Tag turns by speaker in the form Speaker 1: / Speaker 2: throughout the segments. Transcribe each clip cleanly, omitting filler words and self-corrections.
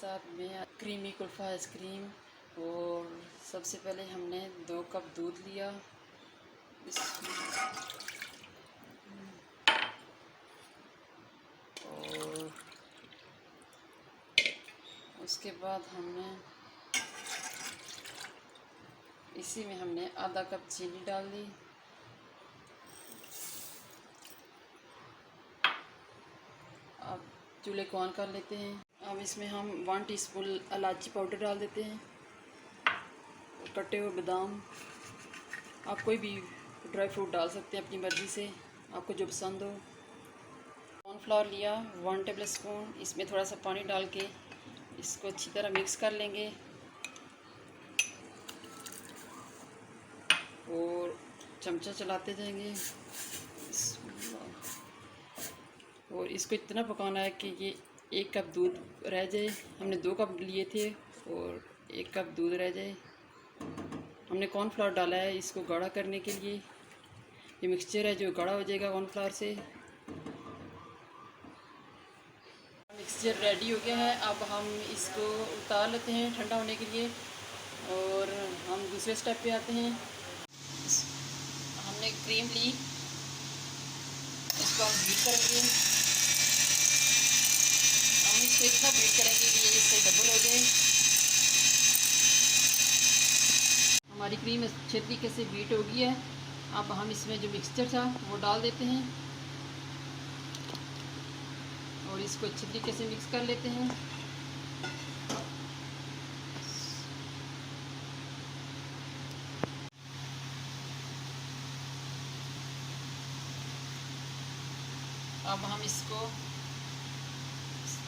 Speaker 1: साथ में creamy kulfa ice cream. और सबसे पहले हमने 2 कप दूध लिया, और उसके बाद हमने इसी में हमने आधा कप चीनी डाल दी। अब चूल्हे को ऑन कर लेते हैं। अब इसमें हम 1 टीस्पून इलायची पाउडर डाल देते हैं, कटे हुए बादाम। आप कोई भी ड्राई फ्रूट डाल सकते हैं अपनी मर्ज़ी से, आपको जो पसंद हो। कॉर्नफ्लावर लिया 1 टेबल स्पून, इसमें थोड़ा सा पानी डाल के इसको अच्छी तरह मिक्स कर लेंगे और चमचा चलाते जाएंगे और इसको इतना पकाना है कि ये 1 कप दूध रह जाए। हमने 2 कप लिए थे और 1 कप दूध रह जाए। हमने कॉर्नफ्लावर डाला है इसको गाढ़ा करने के लिए। ये मिक्सचर है जो गाढ़ा हो जाएगा कॉर्नफ्लावर से। मिक्सचर रेडी हो गया है। अब हम इसको उतार लेते हैं ठंडा होने के लिए और हम दूसरे स्टेप पे आते हैं। हमने क्रीम ली, इसको हम बीट करेंगे। हम इसको इतना बीट करेंगे कि ये इससे डबल हो जाए। हमारी क्रीम अच्छे तरीके से बीट हो गई है। अब हम इसमें जो मिक्सचर था वो डाल देते हैं और इसको अच्छे तरीके से मिक्स कर लेते हैं। अब हम इसको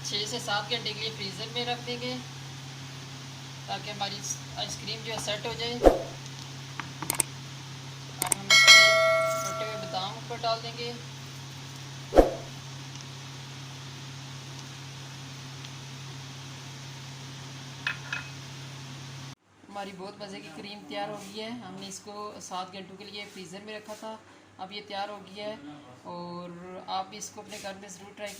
Speaker 1: 6 से 7 घंटे के लिए फ्रीज़र में रख देंगे ताकि हमारी आइसक्रीम जो है सेट हो जाए। अब हम इसमें कटे हुए बादाम ऊपर डाल देंगे। हमारी बहुत मज़े की क्रीम तैयार हो गई है। हमने इसको 7 घंटों के लिए फ्रीज़र में रखा था, अब ये तैयार हो गई है और आप भी इसको अपने घर में ज़रूर ट्राई करें।